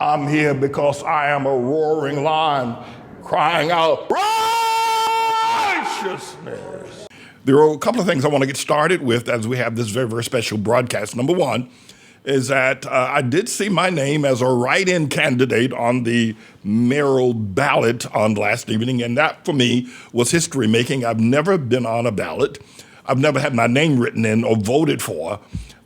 I'm here because I am a roaring lion crying out righteousness. There are a couple of things I want to get started with as we have this very, very special broadcast. Number one is that I did see my name as a write-in candidate on the mayoral ballot on last evening, and that for me was history making. I've never been on a ballot. I've never had my name written in or voted for.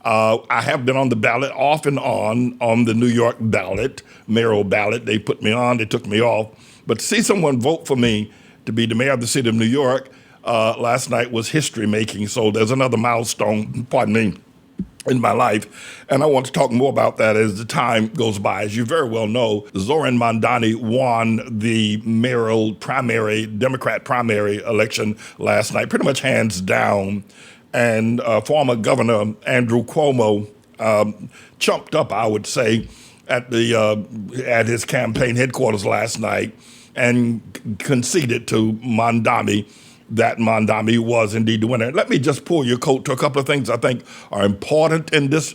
I have been on the ballot off and on the New York ballot, mayoral ballot. They put me on, they took me off. But to see someone vote for me to be the mayor of the city of New York last night was history making. So there's another milestone, pardon me, in my life. And I want to talk more about that as the time goes by. As you very well know, Zoran Mandani won the mayoral primary, Democrat primary election last night, pretty much hands down. And former Governor Andrew Cuomo chumped up, I would say, at his campaign headquarters last night and conceded to Mandani that Mandani was indeed the winner. Let me just pull your coat to a couple of things I think are important in this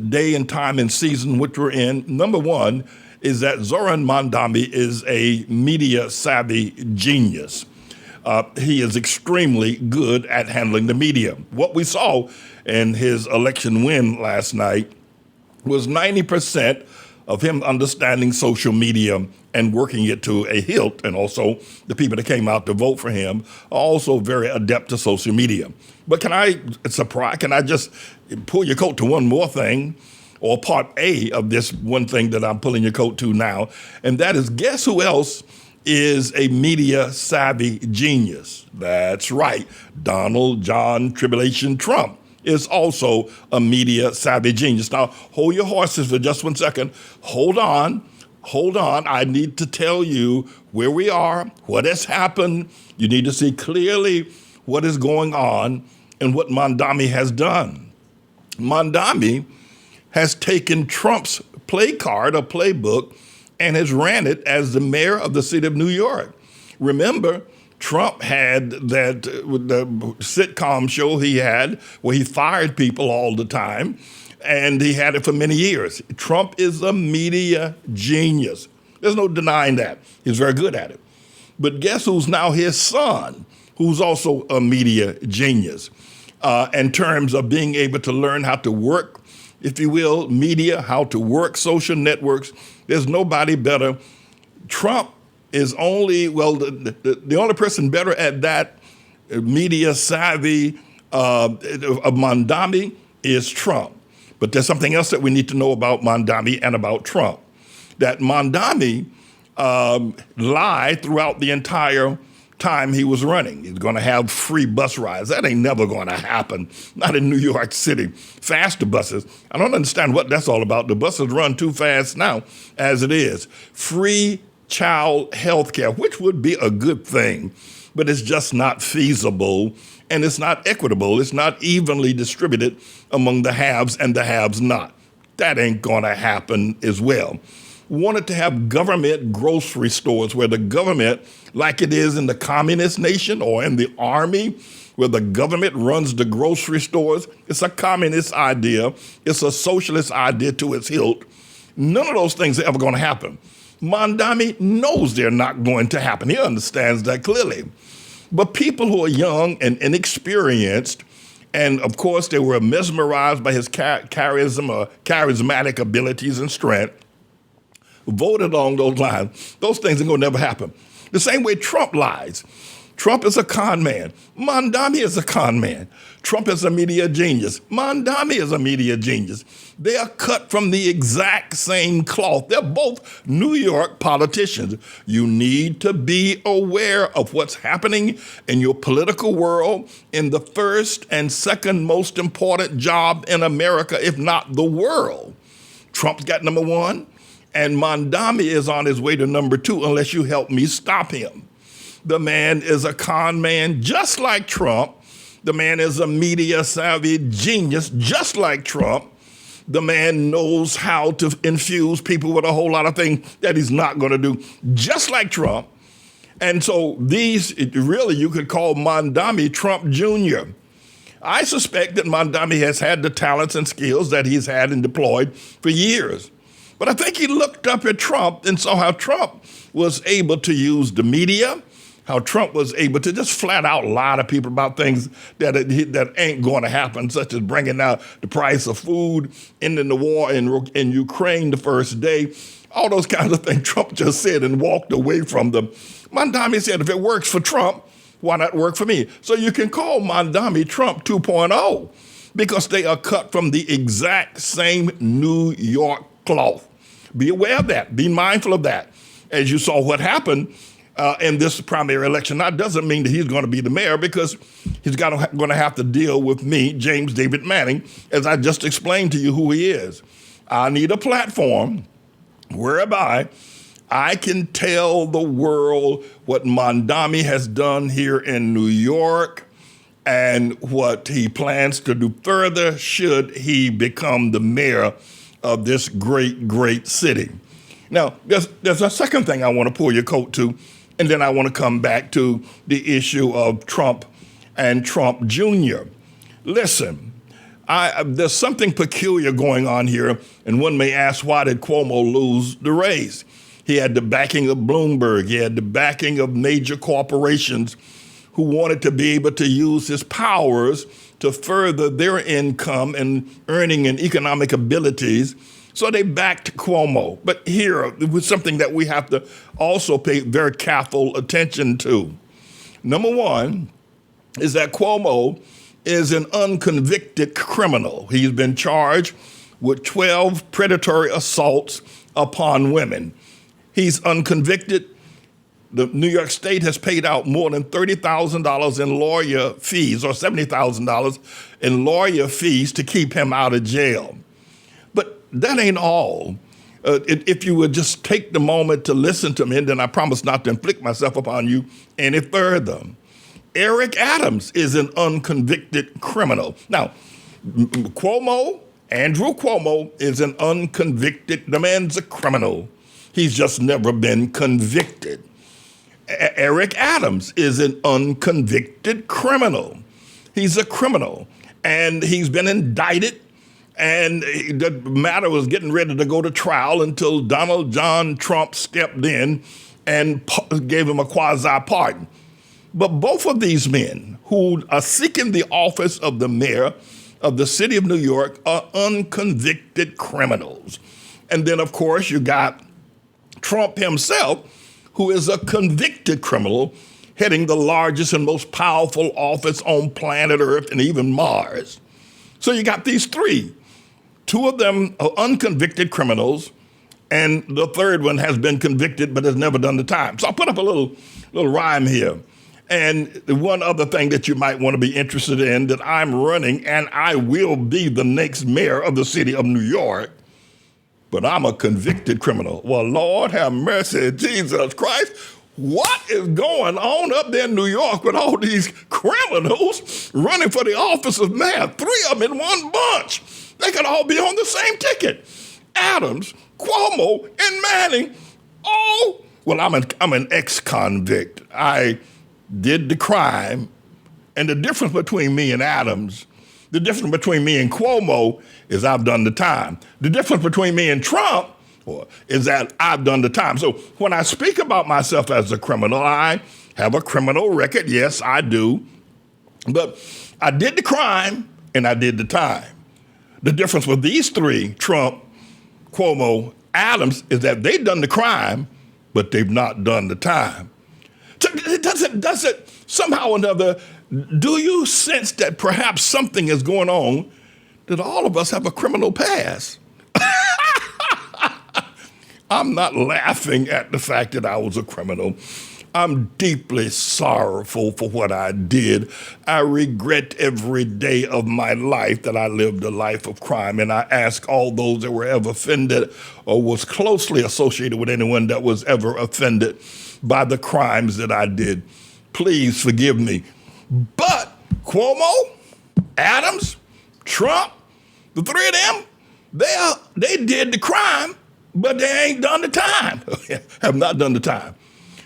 day and time and season which we're in. Number one is that Zoran Mandani is a media-savvy genius. He is extremely good at handling the media. What we saw in his election win last night was 90% of him understanding social media and working it to a hilt. And also the people that came out to vote for him are also very adept to social media. But can I just pull your coat to one more thing, or part A of this one thing that I'm pulling your coat to now, and that is, guess who else is a media-savvy genius? That's right. Donald John Tribulation Trump is also a media-savvy genius. Now, hold your horses for just 1 second. Hold on. I need to tell you where we are, what has happened. You need to see clearly what is going on and what Mandani has done. Mandani has taken Trump's play card or playbook and has ran it as the mayor of the city of New York. Remember, Trump had the sitcom show he had where he fired people all the time, and he had it for many years. Trump is a media genius. There's no denying that. He's very good at it. But guess who's now his son, who's also a media genius, in terms of being able to learn how to work, if you will, media, how to work social networks. There's nobody better. Trump is the only person better at that media savvy of Mandani is Trump. But there's something else that we need to know about Mandani and about Trump. That Mandani lied throughout the entire time he was running. He's going to have free bus rides. That ain't never going to happen. Not in New York City. Faster buses. I don't understand what that's all about. The buses run too fast now as it is. Free child health care, which would be a good thing, but it's just not feasible and it's not equitable. It's not evenly distributed among the haves and the haves not. That ain't going to happen as well. Wanted to have government grocery stores where the government, like it is in the communist nation or in the army, where the government runs the grocery stores. It's a communist idea. It's a socialist idea to its hilt. None of those things are ever going to happen. Mandani knows they're not going to happen. He understands that clearly. But people who are young and inexperienced, and of course they were mesmerized by his charismatic abilities and strength, voted along those lines. Those things are going to never happen. The same way Trump lies. Trump is a con man. Mandani is a con man. Trump is a media genius. Mandani is a media genius. They are cut from the exact same cloth. They're both New York politicians. You need to be aware of what's happening in your political world in the first and second most important job in America, if not the world. Trump's got number one. And Mandani is on his way to number two unless you help me stop him. The man is a con man just like Trump. The man is a media savvy genius just like Trump. The man knows how to infuse people with a whole lot of things that he's not going to do just like Trump. And so you could call Mandani Trump Jr. I suspect that Mandani has had the talents and skills that he's had and deployed for years. But I think he looked up at Trump and saw how Trump was able to use the media, how Trump was able to just flat out lie to people about things that ain't going to happen, such as bringing down the price of food, ending the war in Ukraine the first day, all those kinds of things Trump just said and walked away from them. Mandani said, if it works for Trump, why not work for me? So you can call Mandani Trump 2.0 because they are cut from the exact same New York cloth. Be aware of that. Be mindful of that. As you saw what happened in this primary election, that doesn't mean that he's going to be the mayor because he's going to have to deal with me, James David Manning, as I just explained to you who he is. I need a platform whereby I can tell the world what Mandani has done here in New York and what he plans to do further should he become the mayor of this great, great city. Now, there's a second thing I want to pull your coat to, and then I want to come back to the issue of Trump and Trump Jr. Listen, there's something peculiar going on here, and one may ask, why did Cuomo lose the race? He had the backing of Bloomberg. He had the backing of major corporations who wanted to be able to use his powers to further their income and earning and economic abilities. So they backed Cuomo. But here was something that we have to also pay very careful attention to. Number one is that Cuomo is an unconvicted criminal. He's been charged with 12 predatory assaults upon women. He's unconvicted. The New York State has paid out more than $30,000 in lawyer fees or $70,000 in lawyer fees to keep him out of jail. But that ain't all. If you would just take the moment to listen to me, and then I promise not to inflict myself upon you any further. Eric Adams is an unconvicted criminal. Now, Andrew Cuomo is an unconvicted, the man's a criminal. He's just never been convicted. Eric Adams is an unconvicted criminal. He's a criminal, and he's been indicted, and the matter was getting ready to go to trial until Donald John Trump stepped in and gave him a quasi-pardon. But both of these men who are seeking the office of the mayor of the city of New York are unconvicted criminals. And then, of course, you got Trump himself, who is a convicted criminal, heading the largest and most powerful office on planet Earth and even Mars. So you got these three. Two of them are unconvicted criminals, and the third one has been convicted but has never done the time. So I'll put up a little rhyme here. And one other thing that you might want to be interested in, that I'm running and I will be the next mayor of the city of New York, but I'm a convicted criminal. Well, Lord have mercy, Jesus Christ. What is going on up there in New York with all these criminals running for the office of mayor? Three of them in one bunch. They could all be on the same ticket. Adams, Cuomo, and Manning. Oh, well, I'm an ex-convict. I did the crime, and the difference between me and Adams, the difference between me and Cuomo is I've done the time. The difference between me and Trump is that I've done the time. So when I speak about myself as a criminal, I have a criminal record. Yes, I do. But I did the crime and I did the time. The difference with these three, Trump, Cuomo, Adams, is that they've done the crime, but they've not done the time. So does it somehow or another, do you sense that perhaps something is going on that all of us have a criminal past? I'm not laughing at the fact that I was a criminal. I'm deeply sorrowful for what I did. I regret every day of my life that I lived a life of crime, and I ask all those that were ever offended or was closely associated with anyone that was ever offended by the crimes that I did, please forgive me. But Cuomo, Adams, Trump, the three of them, they did the crime, but they ain't done the time. Have not done the time.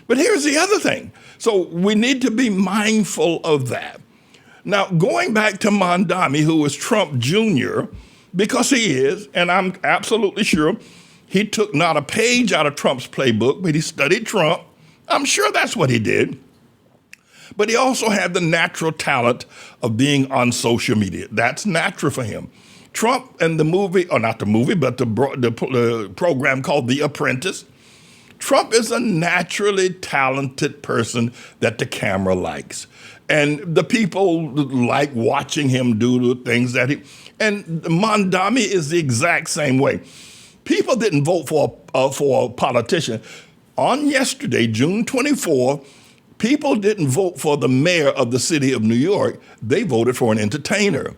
But here's the other thing. So we need to be mindful of that. Now, going back to Mandani, who is Trump Jr., because he is, and I'm absolutely sure He took not a page out of Trump's playbook, but he studied Trump. I'm sure that's what he did. But he also had the natural talent of being on social media. That's natural for him. Trump and the movie, or not the movie, but the program called The Apprentice, Trump is a naturally talented person that the camera likes. And the people like watching him do the things that and Mandani is the exact same way. People didn't vote for a politician. On yesterday, June 24, people didn't vote for the mayor of the city of New York. They voted for an entertainer.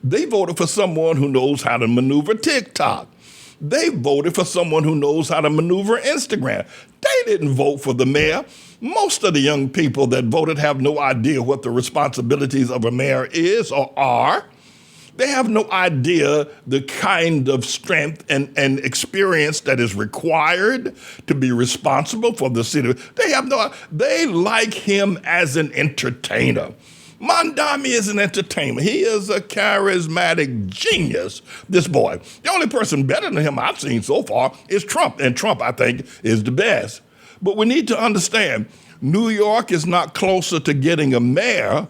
They voted for someone who knows how to maneuver TikTok. They voted for someone who knows how to maneuver Instagram. They didn't vote for the mayor. Most of the young people that voted have no idea what the responsibilities of a mayor is or are. They have no idea the kind of strength and experience that is required to be responsible for the city. They like him as an entertainer. Mandani is an entertainer. He is a charismatic genius, this boy. The only person better than him I've seen so far is Trump, and Trump, I think, is the best. But we need to understand, New York is not closer to getting a mayor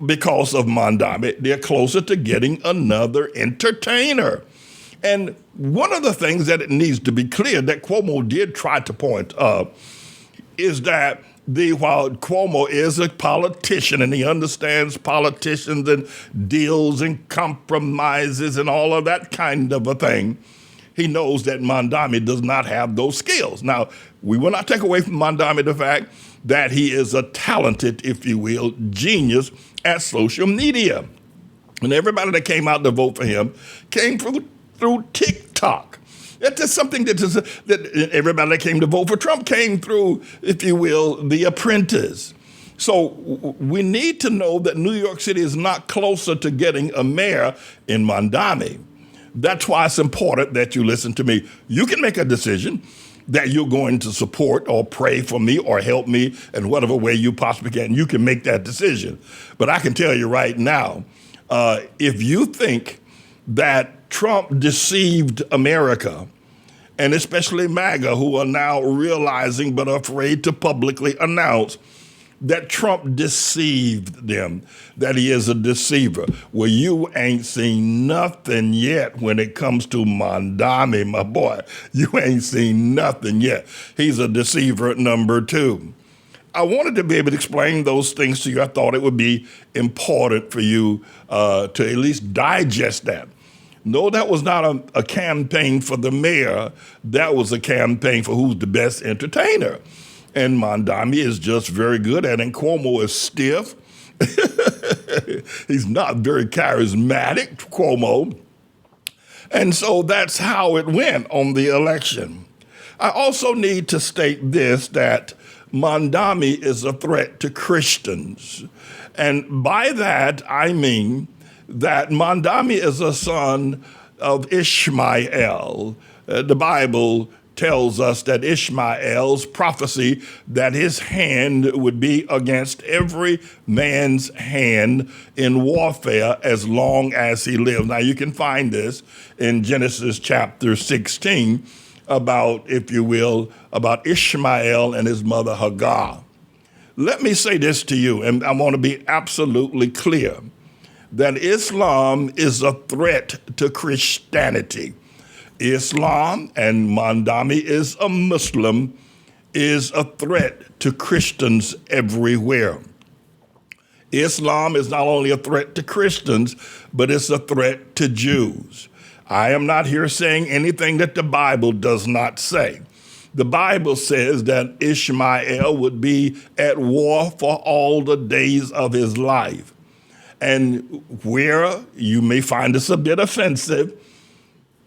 because of Mandani. They're closer to getting another entertainer. And one of the things that it needs to be clear that Cuomo did try to point up is that while Cuomo is a politician and he understands politicians and deals and compromises and all of that kind of a thing, he knows that Mandani does not have those skills. Now, we will not take away from Mandani the fact that he is a talented, if you will, genius at social media. And everybody that came out to vote for him came through TikTok. That's just something that everybody that came to vote for Trump came through, if you will, The Apprentice. So we need to know that New York City is not closer to getting a mayor in Mandani. That's why it's important that you listen to me. You can make a decision that you're going to support or pray for me or help me in whatever way you possibly can. You can make that decision. But I can tell you right now, if you think that Trump deceived America, and especially MAGA, who are now realizing but are afraid to publicly announce that Trump deceived them, that he is a deceiver. Well, you ain't seen nothing yet when it comes to Mandani, my boy. You ain't seen nothing yet. He's a deceiver number two. I wanted to be able to explain those things to you. I thought it would be important for you to at least digest that. No, that was not a campaign for the mayor. That was a campaign for who's the best entertainer. And Mandani is just very good at it. And Cuomo is stiff. He's not very charismatic, Cuomo. And so that's how it went on the election. I also need to state this, that Mandani is a threat to Christians. And by that, I mean that Mandani is a son of Ishmael. The Bible tells us that Ishmael's prophecy that his hand would be against every man's hand in warfare as long as he lives. Now you can find this in Genesis chapter 16 about, if you will, about Ishmael and his mother Hagar. Let me say this to you, and I want to be absolutely clear, that Islam is a threat to Christianity. Islam, and Mandani is a Muslim, is a threat to Christians everywhere. Islam is not only a threat to Christians, but it's a threat to Jews. I am not here saying anything that the Bible does not say. The Bible says that Ishmael would be at war for all the days of his life. And where you may find this a bit offensive,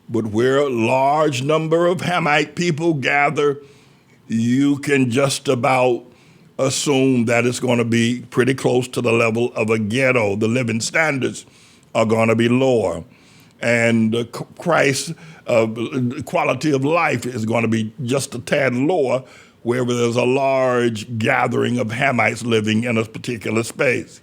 but where a large number of Hamite people gather, you can just about assume that it's going to be pretty close to the level of a ghetto. The living standards are going to be lower. And Christ's quality of life is going to be just a tad lower wherever there's a large gathering of Hamites living in a particular space.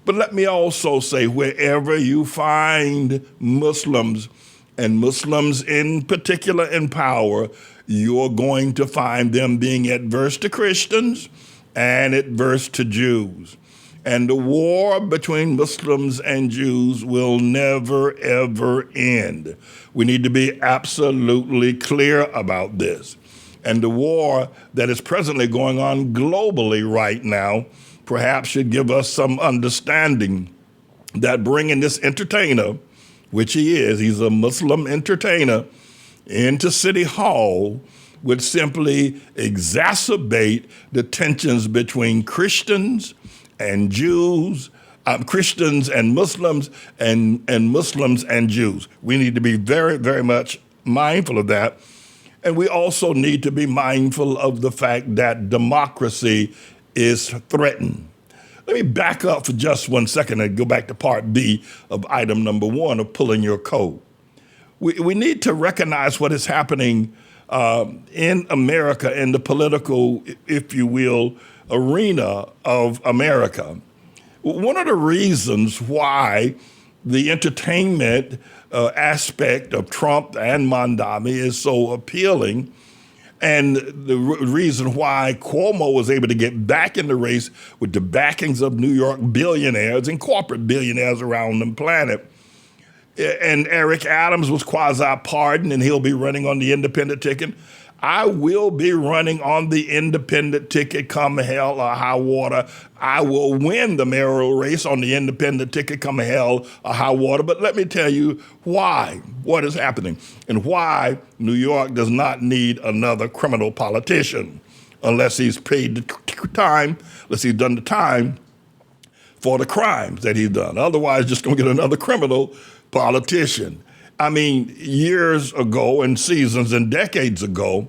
But let me also say, wherever you find Muslims and Muslims in particular in power, you're going to find them being adverse to Christians and adverse to Jews. And the war between Muslims and Jews will never, ever end. We need to be absolutely clear about this. And the war that is presently going on globally right now perhaps should give us some understanding that bringing this entertainer, which he's a Muslim entertainer, into City Hall would simply exacerbate the tensions between Christians and Jews, Christians and Muslims, and Muslims and Jews. We need to be very, very much mindful of that. And we also need to be mindful of the fact that democracy is threatened. Let me back up for just 1 second and go back to part B of item number 1 of pulling your coat. We need to recognize what is happening in America, in the political, if you will, arena of America. One of the reasons why the entertainment aspect of Trump and Mandani is so appealing, and the reason why Cuomo was able to get back in the race with the backings of New York billionaires and corporate billionaires around the planet, and Eric Adams was quasi-pardoned, and he'll be running on the independent ticket. I will be running on the independent ticket come hell or high water. I will win the mayoral race on the independent ticket come hell or high water. But let me tell you why, what is happening, and why New York does not need another criminal politician unless he's paid the time, unless he's done the time for the crimes that he's done. Otherwise, just going to get another criminal politician. I mean, years ago and seasons and decades ago,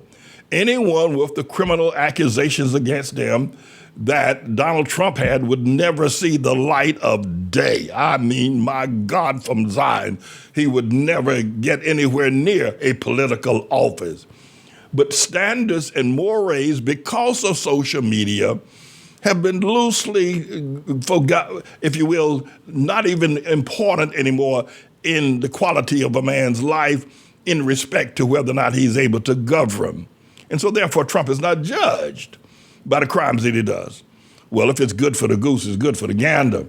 anyone with the criminal accusations against them that Donald Trump had would never see the light of day. I mean, my God, from Zion, he would never get anywhere near a political office. But standards and mores, because of social media, have been loosely forgot, if you will, not even important anymore in the quality of a man's life in respect to whether or not he's able to govern. And so therefore Trump is not judged by the crimes that he does. Well, if it's good for the goose, it's good for the gander.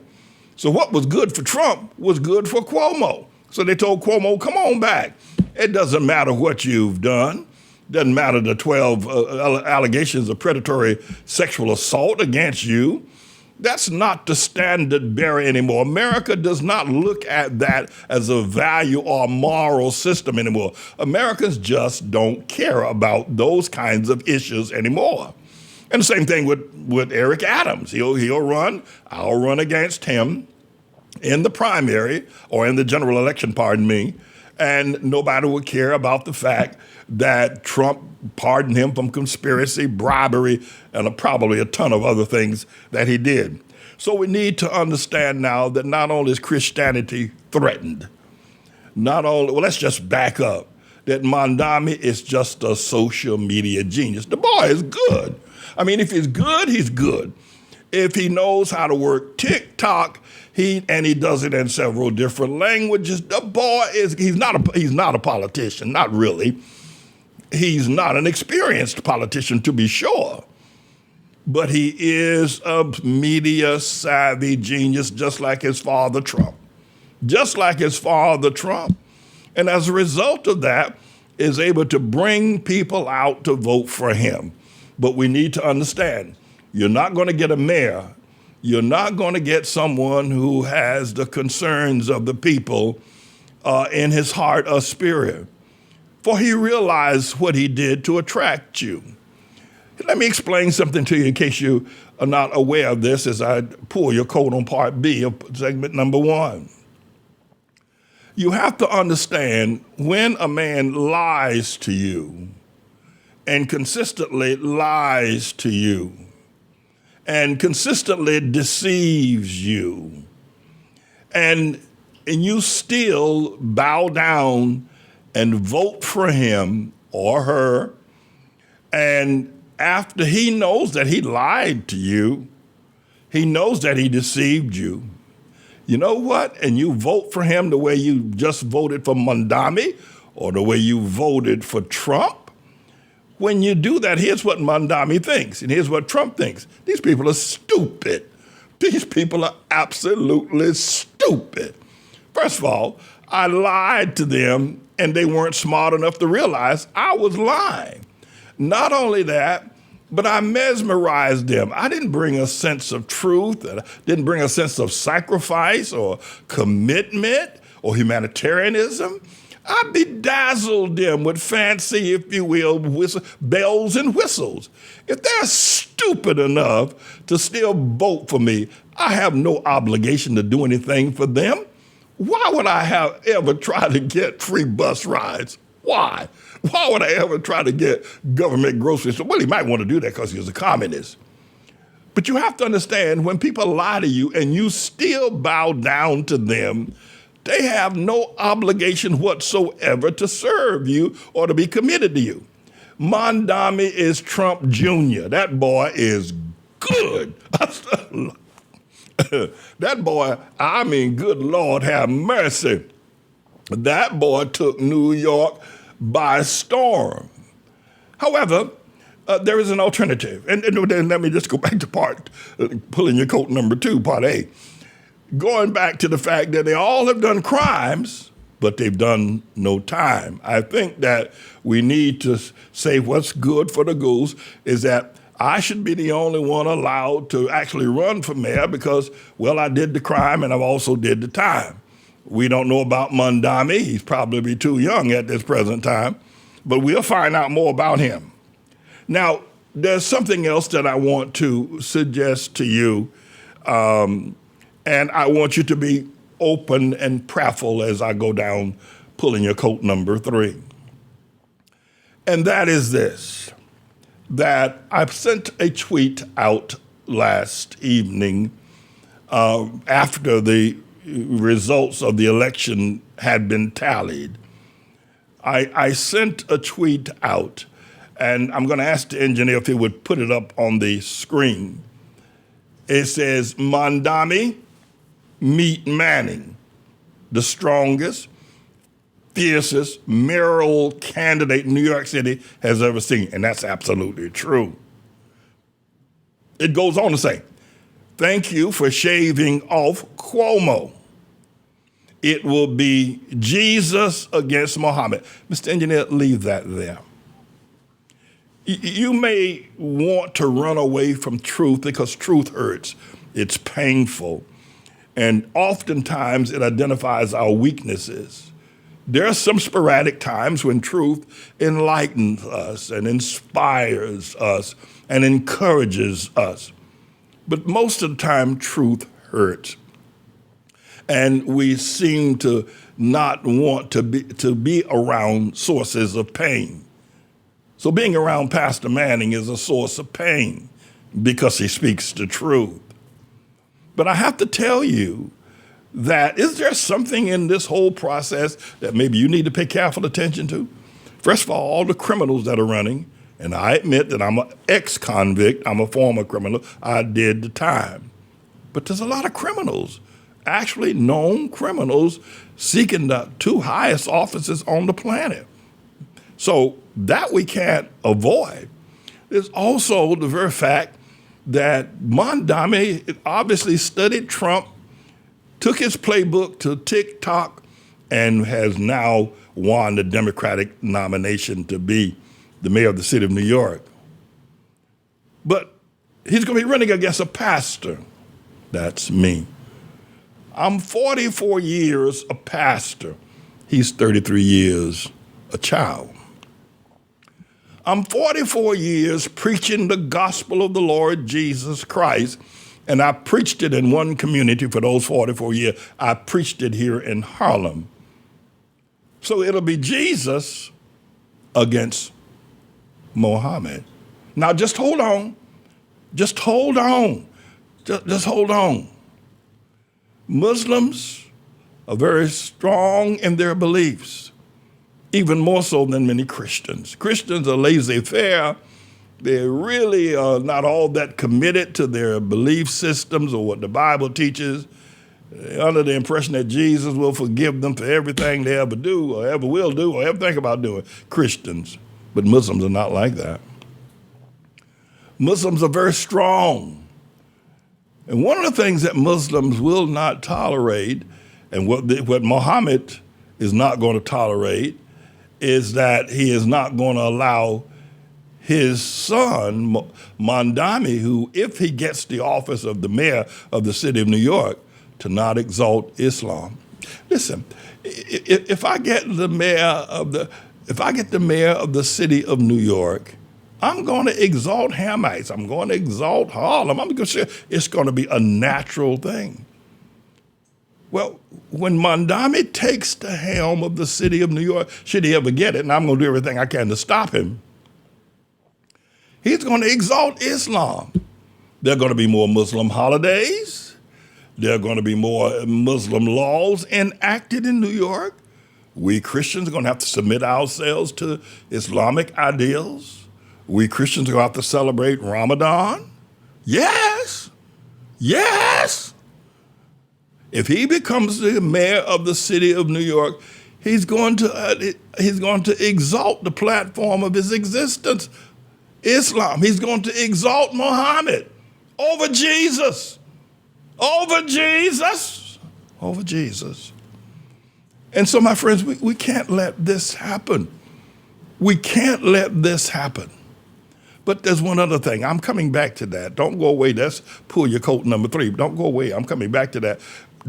So what was good for Trump was good for Cuomo. So they told Cuomo, come on back. It doesn't matter what you've done. Doesn't matter the 12 allegations of predatory sexual assault against you. That's not the standard bearer anymore. America does not look at that as a value or moral system anymore. Americans just don't care about those kinds of issues anymore. And the same thing with Eric Adams. He'll run. I'll run against him in the primary or in the general election, pardon me. And nobody would care about the fact that Trump pardoned him from conspiracy, bribery, and probably a ton of other things that he did. So we need to understand now that not only is Christianity threatened, let's just back up, that Mandani is just a social media genius. The boy is good. I mean, if he's good, he's good. If he knows how to work TikTok, he does it in several different languages. The boy he's not a politician, not really. He's not an experienced politician, to be sure. But he is a media savvy genius, just like his father Trump. Just like his father Trump. And as a result of that, is able to bring people out to vote for him. But we need to understand, you're not going to get a mayor. You're not going to get someone who has the concerns of the people in his heart or spirit. For he realized what he did to attract you. Let me explain something to you in case you are not aware of this as I pull your coat on part B of segment number 1. You have to understand when a man lies to you and consistently lies to you and consistently deceives you and you still bow down and vote for him or her, and after he knows that he lied to you, he knows that he deceived you, you know what? And you vote for him the way you just voted for Mandani or the way you voted for Trump. When you do that, here's what Mandani thinks, and here's what Trump thinks. These people are stupid. These people are absolutely stupid. First of all, I lied to them, and they weren't smart enough to realize I was lying. Not only that, but I mesmerized them. I didn't bring a sense of truth. I didn't bring a sense of sacrifice or commitment or humanitarianism. I bedazzled them with fancy, if you will, bells and whistles. If they're stupid enough to still vote for me, I have no obligation to do anything for them. Why would I have ever tried to get free bus rides? Why? Why would I ever try to get government groceries? Well, he might want to do that because he was a communist. But you have to understand, when people lie to you and you still bow down to them, they have no obligation whatsoever to serve you or to be committed to you. Mandani is Trump Jr. That boy is good. That boy, I mean, good Lord have mercy. That boy took New York by storm. However, there is an alternative. And then let me just go back to pulling your coat number 2, part A. Going back to the fact that they all have done crimes, but they've done no time. I think that we need to say what's good for the goose is that I should be the only one allowed to actually run for mayor because, well, I did the crime and I've also did the time. We don't know about Mandani. He's probably too young at this present time, but we'll find out more about him. Now, there's something else that I want to suggest to you, and I want you to be open and prayerful as I go down pulling your coat number 3. And that is this, that I sent a tweet out last evening after the results of the election had been tallied. I sent a tweet out, and I'm going to ask the engineer if he would put it up on the screen. It says, Mandani, meet Manning, the strongest, fiercest mayoral candidate New York City has ever seen. And that's absolutely true. It goes on to say, thank you for shaving off Cuomo. It will be Jesus against Muhammad. Mr. Engineer, leave that there. You may want to run away from truth because truth hurts. It's painful. And oftentimes it identifies our weaknesses. There are some sporadic times when truth enlightens us and inspires us and encourages us. But most of the time, truth hurts. And we seem to not want to be around sources of pain. So being around Pastor Manning is a source of pain because he speaks the truth. But I have to tell you that is there something in this whole process that maybe you need to pay careful attention to? First of all the criminals that are running, and I admit that I'm an ex-convict, I'm a former criminal, I did the time. But there's a lot of criminals, actually known criminals, seeking the 2 highest offices on the planet. So that we can't avoid. There's also the very fact that Mandani obviously studied Trump, took his playbook to TikTok, and has now won the Democratic nomination to be the mayor of the city of New York. But he's going to be running against a pastor. That's me. I'm 44 years a pastor. He's 33 years a child. I'm 44 years preaching the gospel of the Lord Jesus Christ, and I preached it in one community for those 44 years. I preached it here in Harlem. So it'll be Jesus against Muhammad. Now just hold on. Just hold on. Just hold on. Muslims are very strong in their beliefs, even more so than many Christians. Christians are laissez-faire. They really are not all that committed to their belief systems or what the Bible teaches. under the impression that Jesus will forgive them for everything they ever do or ever will do or ever think about doing. Christians. But Muslims are not like that. Muslims are very strong. And one of the things that Muslims will not tolerate, and what Muhammad is not going to tolerate, is that he is not going to allow his son, Mandani, who, if he gets the office of the mayor of the city of New York, to not exalt Islam. Listen, if I get the mayor of the city of New York, I'm going to exalt Hamites. I'm going to exalt Harlem. It's going to be a natural thing. Well, when Mandani takes the helm of the city of New York, should he ever get it, and I'm going to do everything I can to stop him, he's going to exalt Islam. There are going to be more Muslim holidays. There are going to be more Muslim laws enacted in New York. We Christians are going to have to submit ourselves to Islamic ideals. We Christians are going to have to celebrate Ramadan. Yes. Yes. If he becomes the mayor of the city of New York, he's going to exalt the platform of his existence, Islam. He's going to exalt Muhammad over Jesus. Over Jesus. Over Jesus. And so, my friends, we can't let this happen. We can't let this happen. But there's one other thing. I'm coming back to that. Don't go away. That's pull your coat number 3. Don't go away. I'm coming back to that.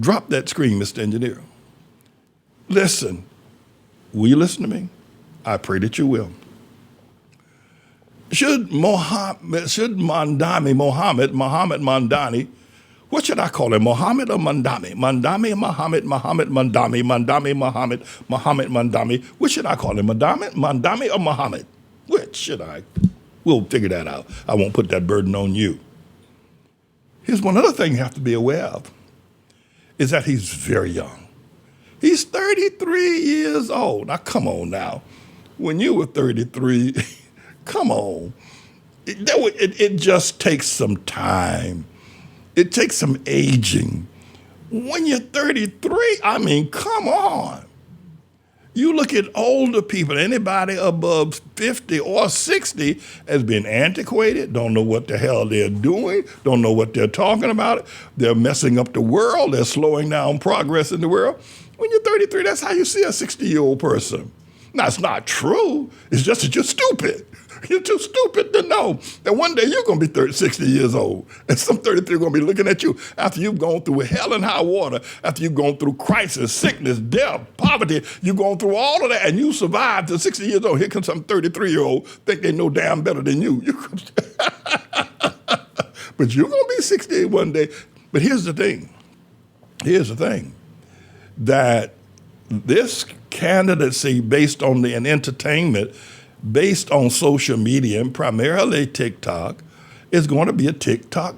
Drop that screen, Mr. Engineer. Listen. Will you listen to me? I pray that you will. Should Mandani, what should I call him? Muhammad or Mandami? Mandami, Muhammad, Mandami, Muhammad, Mandami. What should I call him? Mandami or Muhammad? Which should I? We'll figure that out. I won't put that burden on you. Here's one other thing you have to be aware of, is that he's very young. He's 33 years old. Now, come on now. When you were 33, come on. It just takes some time. It takes some aging. When you're 33, I mean, come on. You look at older people, anybody above 50 or 60 has been antiquated, don't know what the hell they're doing, don't know what they're talking about. They're messing up the world. They're slowing down progress in the world. When you're 33, that's how you see a 60-year-old person. Now, it's not true. It's just that you're stupid. You're too stupid to know that one day you're going to be 60 years old, and some 33 are going to be looking at you after you've gone through hell and high water, after you've gone through crisis, sickness, death, poverty. You've gone through all of that, and you survived to 60 years old. Here comes some 33-year-old think they know damn better than you. But you're going to be 60 one day. But here's the thing. Here's the thing. That this candidacy based on an entertainment, based on social media, and primarily TikTok, is going to be a TikTok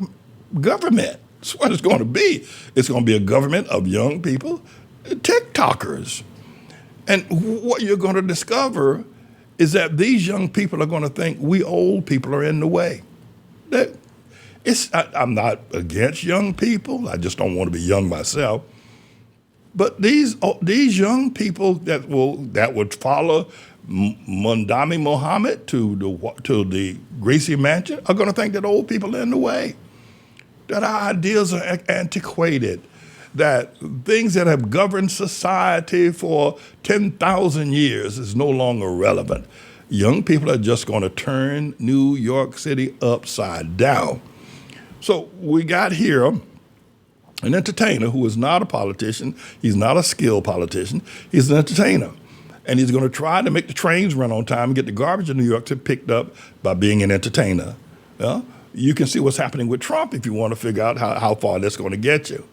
government. That's what it's going to be. It's going to be a government of young people, TikTokers. And what you're going to discover is that these young people are going to think we old people are in the way. I'm not against young people. I just don't want to be young myself. But these young people that would follow Mandami Muhammad to the Gracie Mansion are going to think that old people are in the way, that our ideas are antiquated, that things that have governed society for 10,000 years is no longer relevant. Young people are just going to turn New York City upside down. So we got here an entertainer who is not a politician. He's not a skilled politician. He's an entertainer. And he's going to try to make the trains run on time and get the garbage in New York picked up by being an entertainer. You can see what's happening with Trump if you want to figure out how far that's going to get you.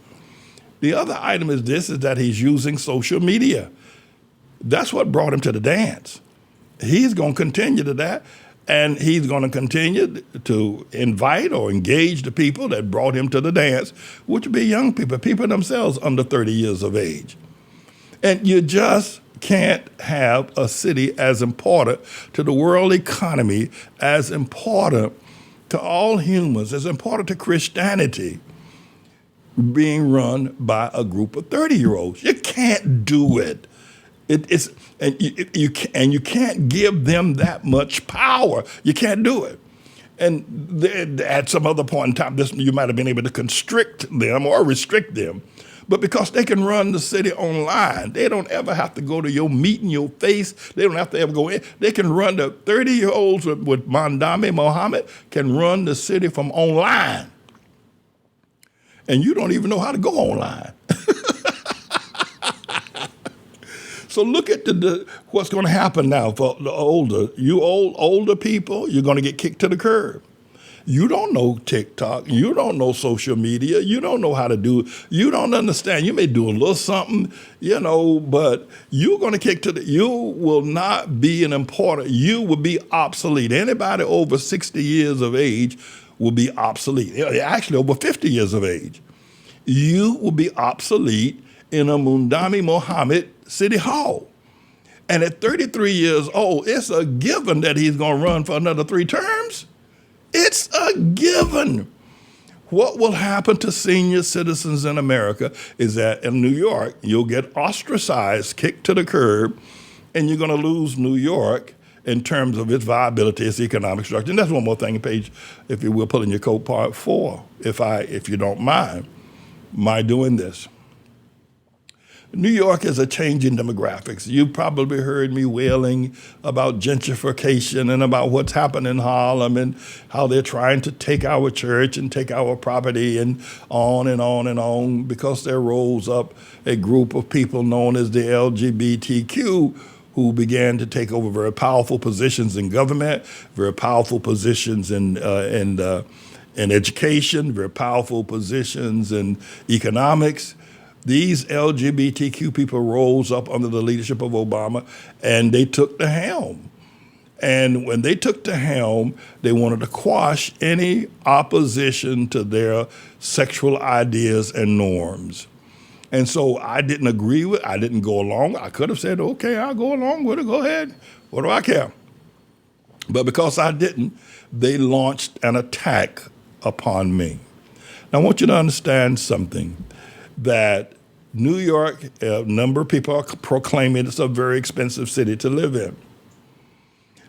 The other item is that he's using social media. That's what brought him to the dance. He's going to continue to that, and he's going to continue to invite or engage the people that brought him to the dance, which would be young people themselves under 30 years of age. And you just can't have a city as important to the world economy, as important to all humans, as important to Christianity, being run by a group of 30-year-olds. You can't do it. It's and you can't give them that much power. You can't do it. And at some other point in time, you might have been able to constrict them or restrict them. But because they can run the city online, they don't ever have to go to your meet in your face. They don't have to ever go in. They can run the 30-year-olds with Mandani Mohammed can run the city from online. And you don't even know how to go online. So look at what's going to happen now for the older people. You're going to get kicked to the curb. You don't know TikTok. You don't know social media. You don't know how to do it. You don't understand. You may do a little something, but you're going to you will not be you will be obsolete. Anybody over 60 years of age will be obsolete. Actually, over 50 years of age. You will be obsolete in a Mandani Mohammed City Hall. And at 33 years old, it's a given that he's going to run for another 3 terms. It's a given. What will happen to senior citizens in America is that in New York, you'll get ostracized, kicked to the curb, and you're going to lose New York in terms of its viability, its economic structure. And that's one more thing, Paige, if you will, put in your code part 4, if you don't mind my doing this. New York is a change in demographics. You probably heard me wailing about gentrification and about what's happened in Harlem and how they're trying to take our church and take our property and on and on and on, because there rose up a group of people known as the LGBTQ who began to take over very powerful positions in government, very powerful positions in education, very powerful positions in economics. These LGBTQ people rose up under the leadership of Obama, and they took the helm. And when they took the helm, they wanted to quash any opposition to their sexual ideas and norms. And so I didn't I didn't go along. I could have said, okay, I'll go along with it, go ahead. What do I care? But because I didn't, they launched an attack upon me. Now, I want you to understand something, that New York, a number of people are proclaiming it's a very expensive city to live in.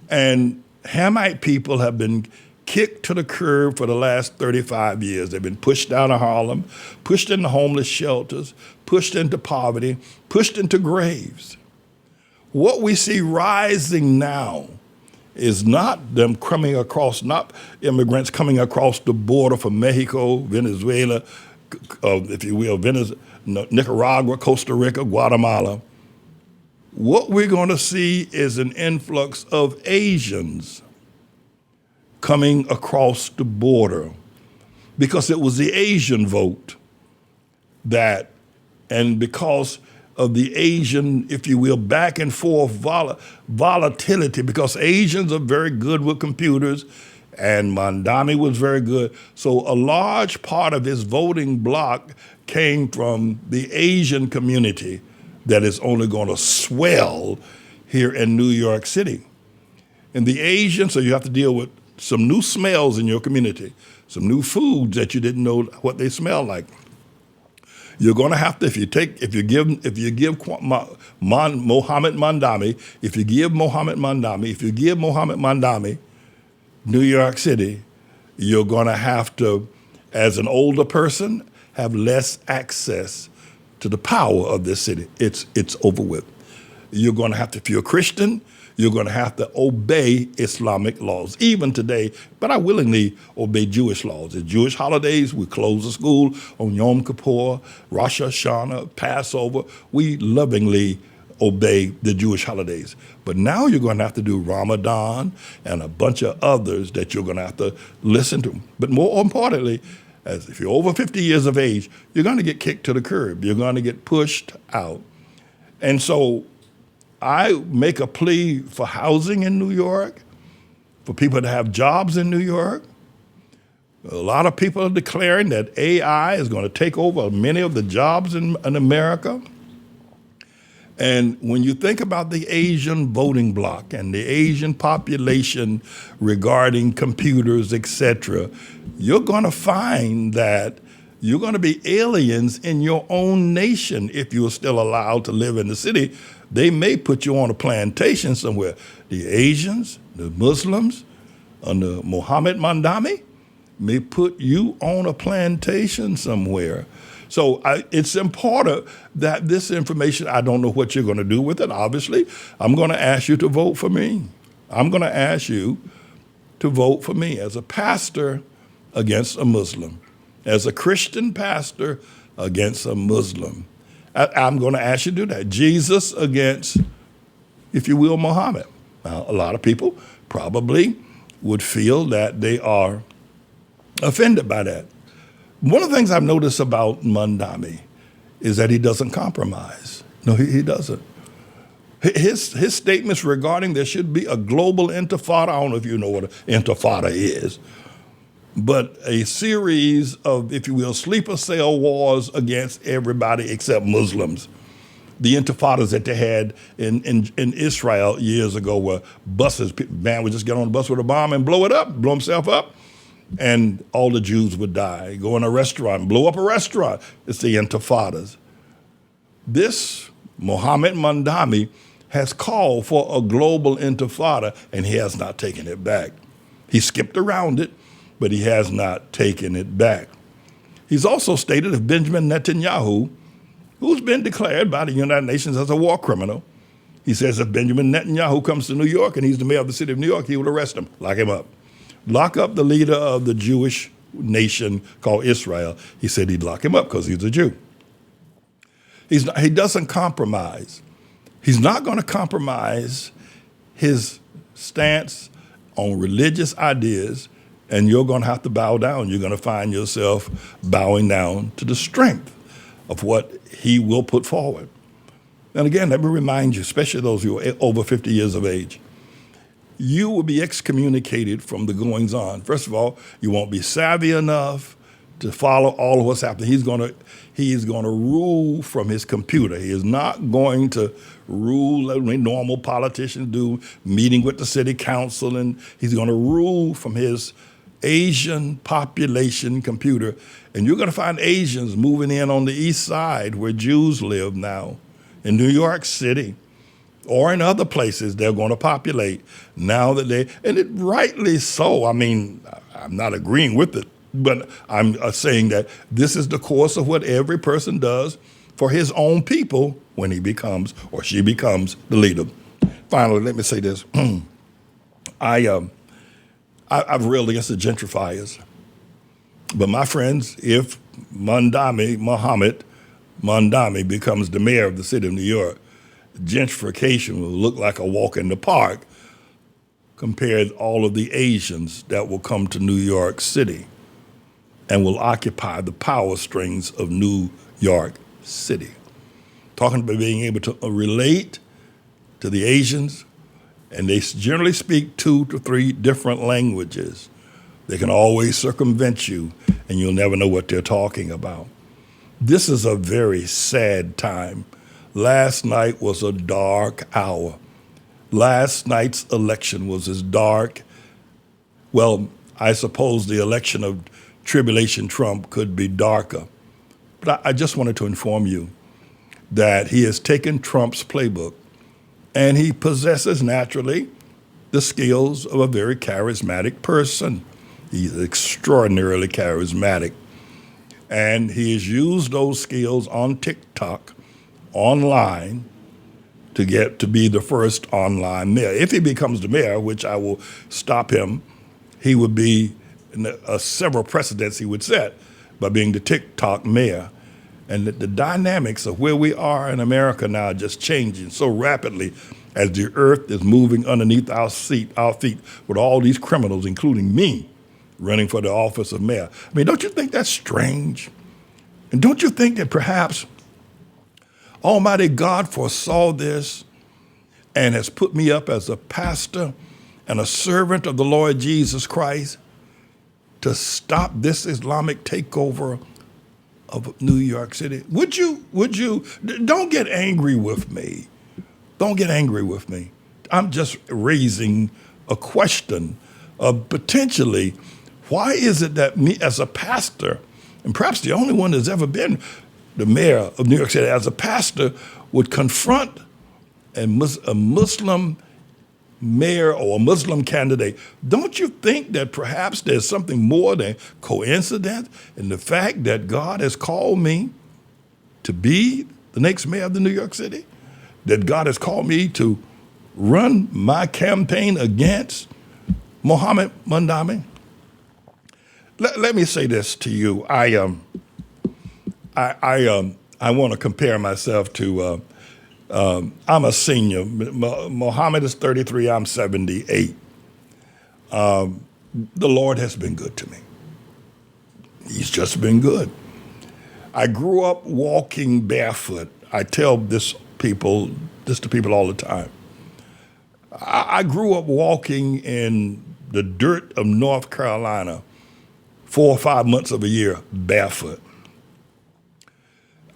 And Hamite people have been kicked to the curb for the last 35 years. They've been pushed out of Harlem, pushed into homeless shelters, pushed into poverty, pushed into graves. What we see rising now is not them coming across, not immigrants coming across the border from Mexico, Venezuela, if you will, Nicaragua, Costa Rica, Guatemala. What we're going to see is an influx of Asians coming across the border, because it was the Asian vote and because of the Asian, if you will, back and forth volatility, because Asians are very good with computers, and Mandani was very good. So a large part of his voting bloc came from the Asian community that is only going to swell here in New York City. And the Asian, so you have to deal with some new smells in your community, some new foods that you didn't know what they smell like. You're going to have to, if you give Mohammed Mandani New York City, you're going to have to, as an older person, have less access to the power of this city. It's over with. You're going to have to, if you're a Christian, you're going to have to obey Islamic laws, even today. But I willingly obey Jewish laws. It's Jewish holidays. We close the school on Yom Kippur, Rosh Hashanah, Passover. We lovingly obey the Jewish holidays. But now you're going to have to do Ramadan and a bunch of others that you're going to have to listen to. But more importantly, as if you're over 50 years of age, you're going to get kicked to the curb. You're going to get pushed out. And so I make a plea for housing in New York, for people to have jobs in New York. A lot of people are declaring that AI is going to take over many of the jobs in America. And when you think about the Asian voting bloc and the Asian population regarding computers, et cetera, you're going to find that You're going to be aliens in your own nation if you're still allowed to live in the city. They may put you on a plantation somewhere. The Asians, the Muslims, and the Mohammed Mandani may put you on a plantation somewhere. So it's important that this information, I don't know what you're going to do with it, obviously. I'm going to ask you to vote for me. I'm going to ask you to vote for me as a pastor against a Muslim, as a Christian pastor against a Muslim. I'm going to ask you to do that. Jesus against, if you will, Muhammad. Now, a lot of people probably would feel that they are offended by that. One of the things I've noticed about Mandani is that he doesn't compromise. No, he doesn't. His statements regarding there should be a global intifada, I don't know if you know what an intifada is, but a series of, if you will, sleeper cell wars against everybody except Muslims. The intifadas that they had in Israel years ago were buses, man would just get on the bus with a bomb and blow it up, blow himself up, and all the Jews would die. Go in a restaurant, blow up a restaurant. It's the intifadas. This Mohammed Mandani has called for a global intifada, and he has not taken it back. He skipped around it, but he has not taken it back. He's also stated if Benjamin Netanyahu, who's been declared by the United Nations as a war criminal, he says if Benjamin Netanyahu comes to New York and he's the mayor of the city of New York, he will arrest him, lock him up. Lock up the leader of the Jewish nation called Israel. He said he'd lock him up because he's a Jew. He doesn't compromise. He's not going to compromise his stance on religious ideas, and you're going to have to bow down. You're going to find yourself bowing down to the strength of what he will put forward. And again, let me remind you, especially those who are over 50 years of age, you will be excommunicated from the goings on. First of all, you won't be savvy enough to follow all of what's happening. He is going to rule from his computer. He is not going to rule like normal politicians do, meeting with the city council, and he's going to rule from his Asian population computer. And you're going to find Asians moving in on the east side where Jews live now, in New York City, or in other places they're going to populate now that and it rightly so. I mean, I'm not agreeing with it, but I'm saying that this is the course of what every person does for his own people when he becomes or she becomes the leader. Finally, let me say this. I've railed against the gentrifiers. But my friends, if Mohammed Mandani becomes the mayor of the city of New York, gentrification will look like a walk in the park compared to all of the Asians that will come to New York City and will occupy the power strings of New York City. Talking about being able to relate to the Asians, and they generally speak 2 to 3 different languages. They can always circumvent you, and you'll never know what they're talking about. This is a very sad time. Last night was a dark hour. Last night's election was as dark. Well, I suppose the election of Tribulation Trump could be darker. But I just wanted to inform you that he has taken Trump's playbook, and he possesses naturally the skills of a very charismatic person. He's extraordinarily charismatic. And he has used those skills on TikTok, online, to get to be the first online mayor. If he becomes the mayor, which I will stop him, he would be several precedents he would set by being the TikTok mayor. And the dynamics of where we are in America now are just changing so rapidly as the earth is moving underneath our feet with all these criminals, including me, running for the office of mayor. I mean, don't you think that's strange? And don't you think that perhaps Almighty God foresaw this and has put me up as a pastor and a servant of the Lord Jesus Christ to stop this Islamic takeover of New York City? Would you, don't get angry with me. Don't get angry with me. I'm just raising a question of potentially, why is it that me as a pastor and perhaps the only one that's ever been the mayor of New York City, as a pastor, would confront a Muslim mayor or a Muslim candidate. Don't you think that perhaps there's something more than coincidence in the fact that God has called me to be the next mayor of the New York City? That God has called me to run my campaign against Mohammed Mandani? Let me say this to you. I want to compare myself to, I'm a senior. Mohammed is 33, I'm 78. The Lord has been good to me. He's just been good. I grew up walking barefoot. I tell this to people all the time. I grew up walking in the dirt of North Carolina 4 or 5 months of a year barefoot.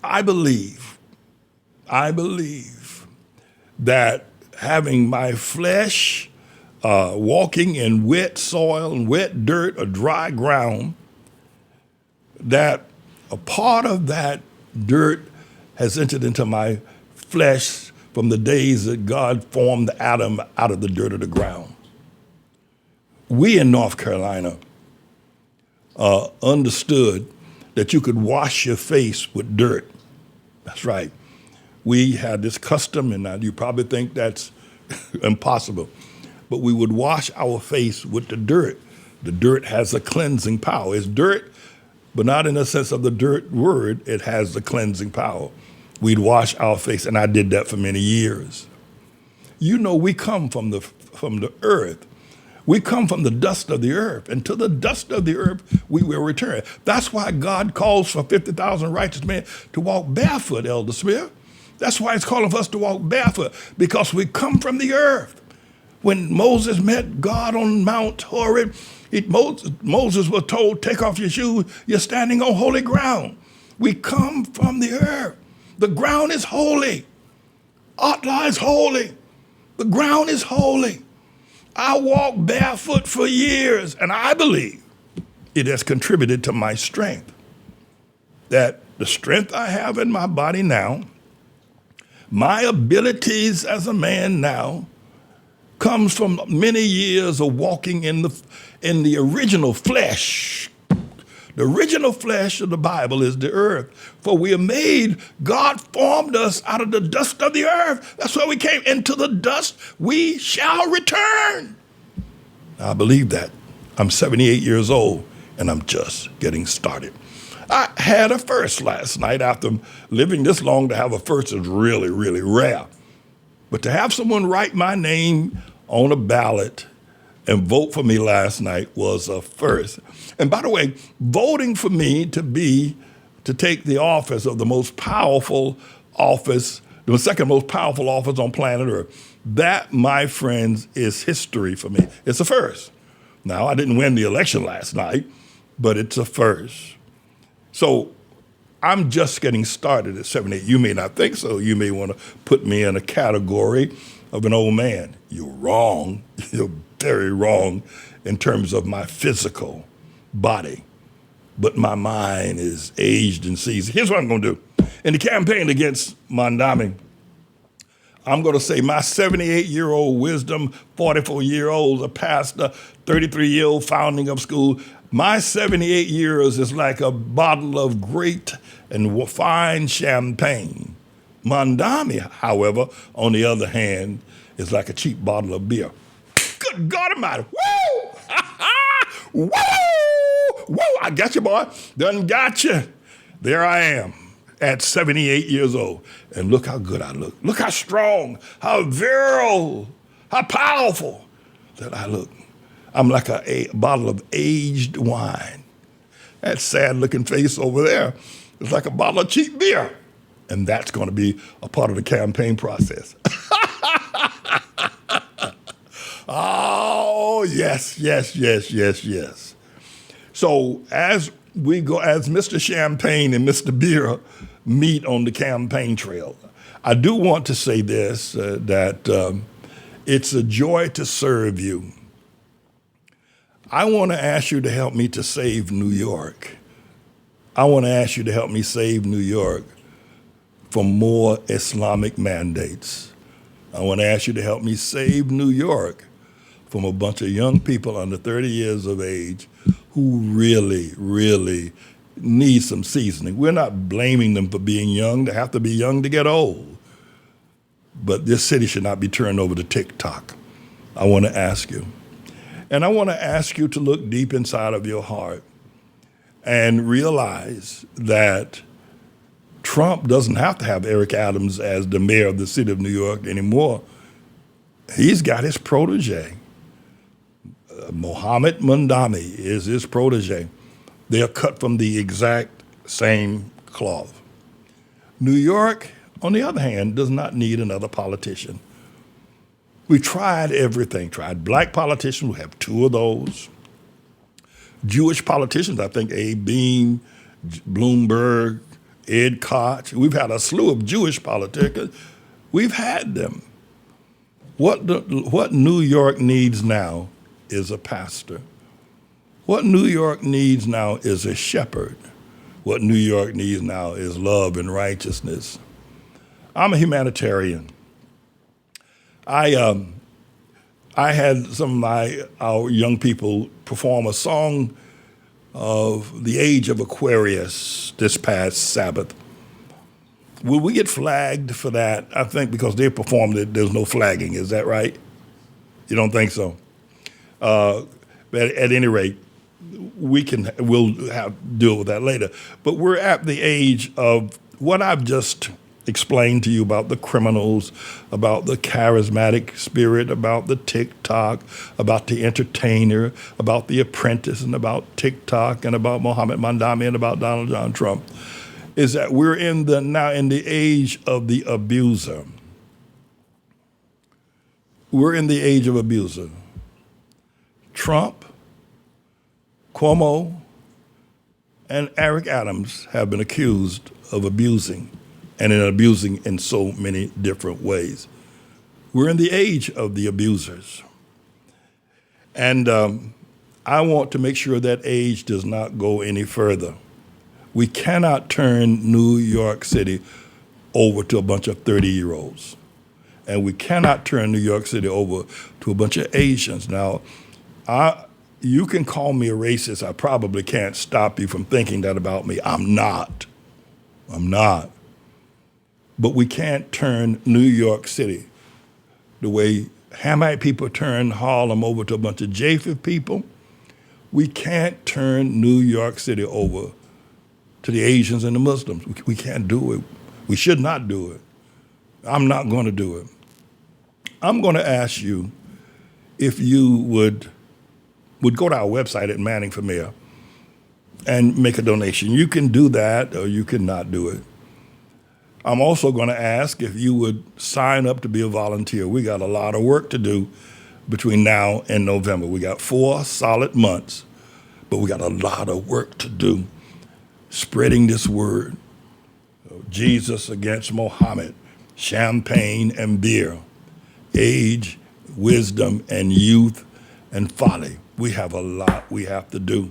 I believe that having my flesh walking in wet soil and wet dirt or dry ground, that a part of that dirt has entered into my flesh from the days that God formed Adam out of the dirt of the ground. We in North Carolina understood that you could wash your face with dirt. That's right. We had this custom, and you probably think that's impossible, but we would wash our face with the dirt. The dirt has a cleansing power. It's dirt, but not in the sense of the dirt word. It has the cleansing power. We'd wash our face, and I did that for many years. You know, we come from the earth. We come from the dust of the earth, and to the dust of the earth we will return. That's why God calls for 50,000 righteous men to walk barefoot, Elder Smith. That's why it's calling for us to walk barefoot, because we come from the earth. When Moses met God on Mount Horeb, Moses was told, take off your shoes, you're standing on holy ground. We come from the earth. The ground is holy. ATLAH is holy. The ground is holy. I walked barefoot for years, and I believe it has contributed to my strength. That the strength I have in my body now, my abilities as a man now, comes from many years of walking in the original flesh. The original flesh of the Bible is the earth. For we are made, God formed us out of the dust of the earth. That's where we came. Into the dust we shall return. I believe that. I'm 78 years old, and I'm just getting started. I had a first last night. After living this long, to have a first is really, really rare. But to have someone write my name on a ballot and vote for me last night was a first. And by the way, voting for me to take the office of the most powerful office, the second most powerful office on planet Earth, that, my friends, is history for me. It's a first. Now, I didn't win the election last night, but it's a first. So I'm just getting started at 78. You may not think so. You may want to put me in a category of an old man. You're wrong. You're very wrong in terms of my physical body. But my mind is aged and seasoned. Here's what I'm going to do. In the campaign against Mandani, I'm going to say my 78-year-old wisdom, 44-year-old, a pastor, 33-year-old founding of school. My 78 years is like a bottle of great and fine champagne. Mandani, however, on the other hand, is like a cheap bottle of beer. Good God Almighty. Woo! Woo! Woo! I got you, boy. Done got you. There I am at 78 years old. And look how good I look. Look how strong, how virile, how powerful that I look. I'm like a bottle of aged wine. That sad-looking face over there is like a bottle of cheap beer. And that's going to be a part of the campaign process. Oh, yes, yes, yes, yes, yes. So as we go, as Mr. Champagne and Mr. Beer meet on the campaign trail, I do want to say this, that it's a joy to serve you. I want to ask you to help me to save New York. I want to ask you to help me save New York from more Islamic mandates. I want to ask you to help me save New York from a bunch of young people under 30 years of age who really, really need some seasoning. We're not blaming them for being young. They have to be young to get old. But this city should not be turned over to TikTok. I want to ask you. And I want to ask you to look deep inside of your heart and realize that Trump doesn't have to have Eric Adams as the mayor of the city of New York anymore. He's got his protege. Mohammed Mandani is his protege. They are cut from the exact same cloth. New York, on the other hand, does not need another politician. We tried everything, tried black politicians, we have 2 of those. Jewish politicians, I think Abe Beame, Bloomberg, Ed Koch. We've had a slew of Jewish politicians. We've had them. What New York needs now is a pastor. What New York needs now is a shepherd. What New York needs now is love and righteousness. I'm a humanitarian. I had some of our young people perform a song of the age of Aquarius this past Sabbath. Will we get flagged for that? I think because they performed it, there's no flagging. Is that right? You don't think so? But at any rate, we'll have to deal with that later. But we're at the age of what I've just explained to you about the criminals, about the charismatic spirit, about the TikTok, about the entertainer, about the apprentice, and about TikTok, and about Mohammed Mandani, and about Donald John Trump, is that we're now in the age of the abuser. We're in the age of abuser. Trump, Cuomo, and Eric Adams have been accused of abusing, and in abusing in so many different ways. We're in the age of the abusers. And I want to make sure that age does not go any further. We cannot turn New York City over to a bunch of 30-year-olds. And we cannot turn New York City over to a bunch of Asians. Now, you can call me a racist. I probably can't stop you from thinking that about me. I'm not. But we can't turn New York City the way Hamite people turn Harlem over to a bunch of Japheth people. We can't turn New York City over to the Asians and the Muslims. We can't do it. We should not do it. I'm not going to do it. I'm going to ask you if you would go to our website at Manning for Mayor and make a donation. You can do that or you can not do it. I'm also going to ask if you would sign up to be a volunteer. We got a lot of work to do between now and November. We got 4 solid months, but we got a lot of work to do spreading this word. Jesus against Mohammed, champagne and beer, age, wisdom, and youth and folly. We have a lot we have to do.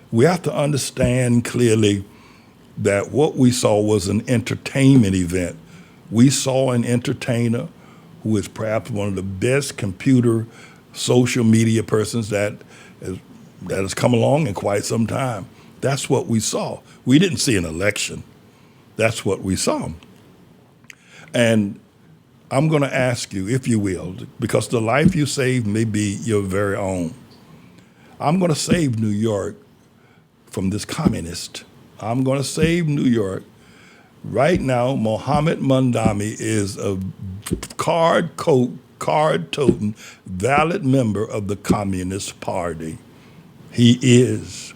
We have to understand clearly that what we saw was an entertainment event. We saw an entertainer who is perhaps one of the best computer social media persons that has come along in quite some time. That's what we saw. We didn't see an election. That's what we saw. And I'm going to ask you, if you will, because the life you saved may be your very own. I'm going to save New York from this communist. I'm going to save New York. Right now, Mohammed Mandani is a card-toting, valid member of the Communist Party. He is.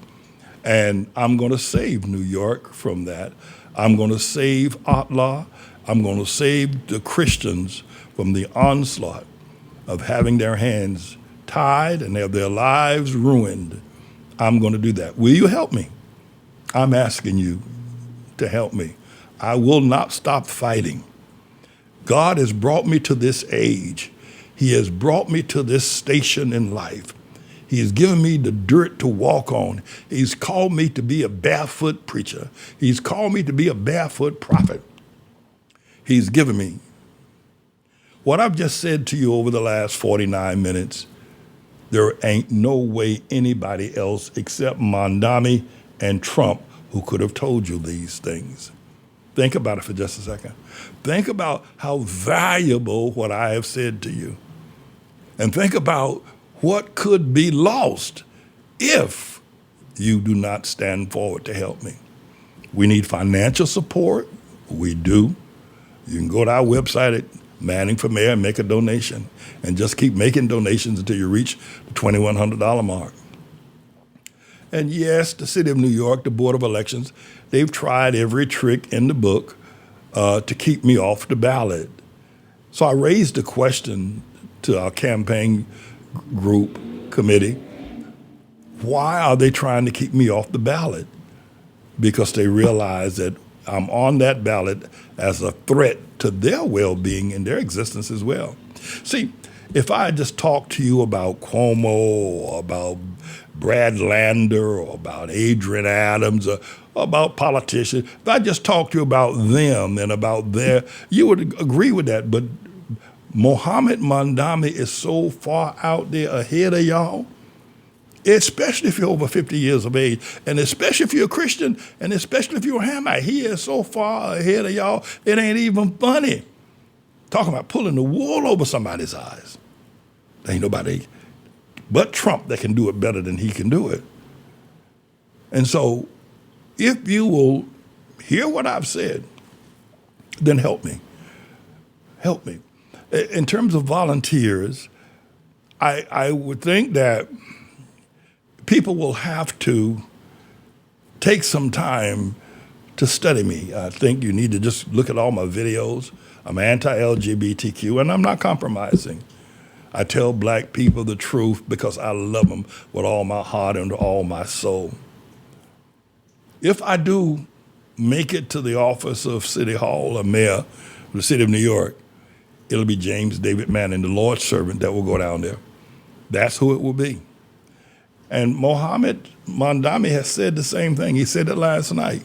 And I'm going to save New York from that. I'm going to save ATLAH. I'm going to save the Christians from the onslaught of having their hands tied and have their lives ruined. I'm going to do that. Will you help me? I'm asking you to help me. I will not stop fighting. God has brought me to this age. He has brought me to this station in life. He's given me the dirt to walk on. He's called me to be a barefoot preacher. He's called me to be a barefoot prophet. He's given me. What I've just said to you over the last 49 minutes, there ain't no way anybody else except Mandani and Trump who could have told you these things. Think about it for just a second. Think about how valuable what I have said to you. And think about what could be lost if you do not stand forward to help me. We need financial support. We do. You can go to our website at Manning for Mayor and make a donation, and just keep making donations until you reach the $2,100 mark. And yes, the city of New York, the Board of Elections, they've tried every trick in the book to keep me off the ballot. So I raised a question to our campaign group committee. Why are they trying to keep me off the ballot? Because they realize that I'm on that ballot as a threat to their well-being and their existence as well. See, if I just talked to you about Cuomo or about Brad Lander or about Adrian Adams or about politicians, if I just talked to you about them and about you would agree with that. But Mohammed Mandani is so far out there ahead of y'all, especially if you're over 50 years of age, and especially if you're a Christian, and especially if you're a Hamite. He is so far ahead of y'all, it ain't even funny. Talking about pulling the wool over somebody's eyes. There ain't nobody but Trump that can do it better than he can do it. And so if you will hear what I've said, then help me. Help me. In terms of volunteers, I would think that people will have to take some time to study me. I think you need to just look at all my videos. I'm anti-LGBTQ, and I'm not compromising. I tell black people the truth because I love them with all my heart and all my soul. If I do make it to the office of City Hall or mayor of the city of New York, it'll be James David Manning, the Lord's servant, that will go down there. That's who it will be. And Mohammed Mandani has said the same thing. He said it last night.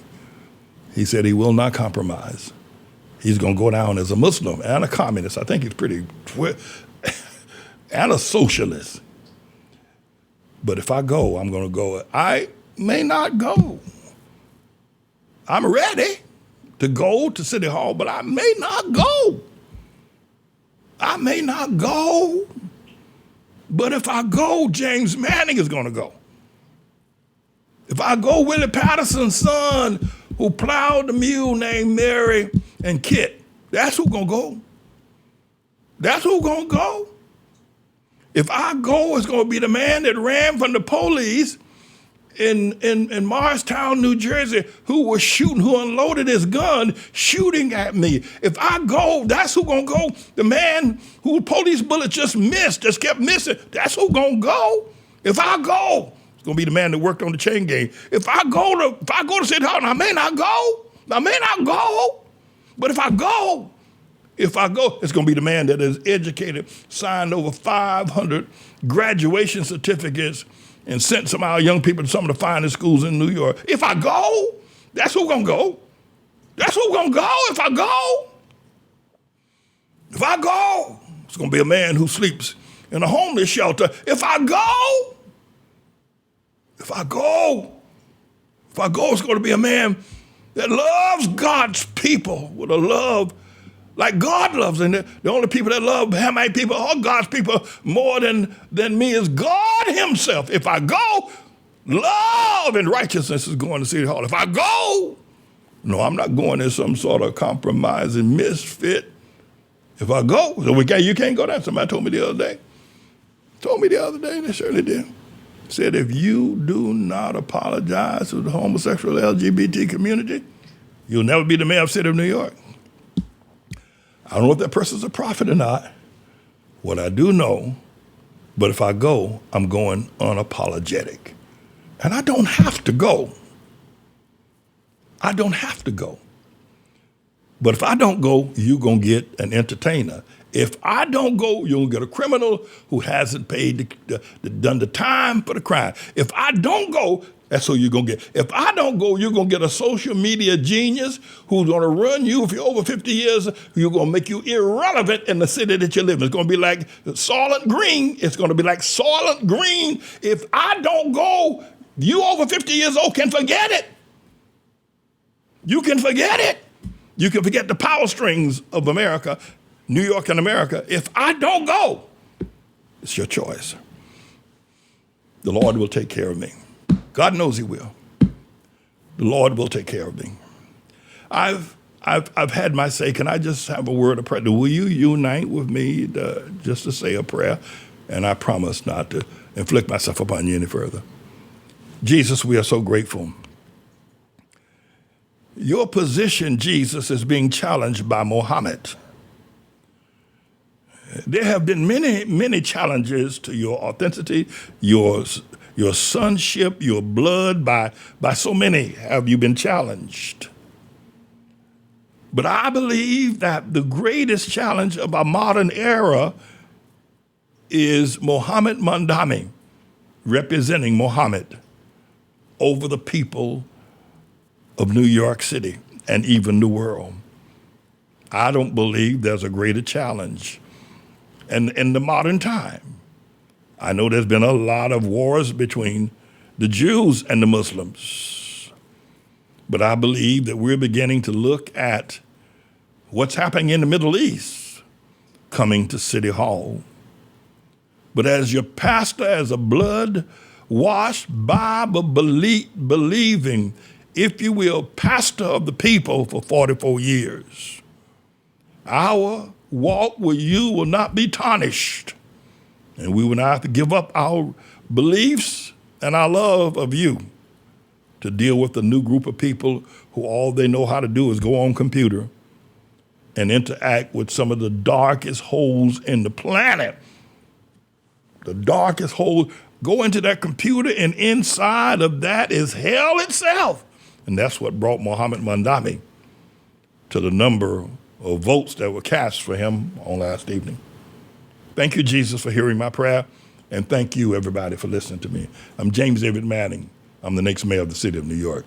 He said he will not compromise. He's going to go down as a Muslim and a communist. I think he's pretty, and a socialist. But if I go, I'm going to go. I may not go. I'm ready to go to City Hall, but I may not go. I may not go. But if I go, James Manning is going to go. If I go, Willie Patterson's son, who plowed the mule named Mary and Kit, that's who's going to go. That's who's going to go. If I go, it's going to be the man that ran from the police in Morristown, New Jersey, who was shooting, who unloaded his gun, shooting at me. If I go, that's who's going to go. The man who police bullet just kept missing, that's who's going to go. If I go, it's going to be the man that worked on the chain gang. If I go to City Hall, I may not go. But if I go, it's going to be the man that is educated, signed over 500 graduation certificates, and sent some of our young people to some of the finest schools in New York. If I go, that's who's going to go. That's who's going to go if I go. If I go, it's going to be a man who sleeps in a homeless shelter. If I go, it's going to be a man that loves God's people with a love like God loves them. The only people that love Hamite people or God's people more than me is God himself. If I go, love and righteousness is going to City Hall. If I go, no, I'm not going as some sort of compromising misfit. If I go, so you can't go there. Somebody told me the other day. They certainly did. Said, if you do not apologize to the homosexual LGBT community, you'll never be the mayor of the city of New York. I don't know if that person's a prophet or not. What I do know, but if I go, I'm going unapologetic. And I don't have to go. But if I don't go, you're going to get an entertainer. If I don't go, you'll get a criminal who hasn't done the time for the crime. If I don't go, that's who you're going to get. If I don't go, you're going to get a social media genius who's going to run you. If you're over 50 years, you're going to make you irrelevant in the city that you live in. It's going to be like Soylent Green. It's going to be like Soylent Green. If I don't go, you over 50 years old can forget it. You can forget it. You can forget the power strings of America, New York and America. If I don't go, it's your choice. The Lord will take care of me. God knows he will. The Lord will take care of me. I've had my say. Can I just have a word of prayer? Will you unite with me just to say a prayer? And I promise not to inflict myself upon you any further. Jesus, we are so grateful. Your position, Jesus, is being challenged by Muhammad. There have been many, many challenges to your authenticity, your sonship, your blood. By so many have you been challenged. But I believe that the greatest challenge of our modern era is Muhammad Mandani, representing Muhammad over the people of New York City and even the world. I don't believe there's a greater challenge. And in the modern time, I know there's been a lot of wars between the Jews and the Muslims. But I believe that we're beginning to look at what's happening in the Middle East coming to City Hall. But as your pastor, as a blood-washed, Bible-believing, if you will, pastor of the people for 44 years, our walk with you will not be tarnished. And we will not have to give up our beliefs and our love of you to deal with a new group of people who all they know how to do is go on computer and interact with some of the darkest holes in the planet. The darkest hole. Go into that computer, and inside of that is hell itself. And that's what brought Muhammad Mandani to the number of votes that were cast for him on last evening. Thank you, Jesus, for hearing my prayer. And thank you, everybody, for listening to me. I'm James David Manning. I'm the next mayor of the city of New York.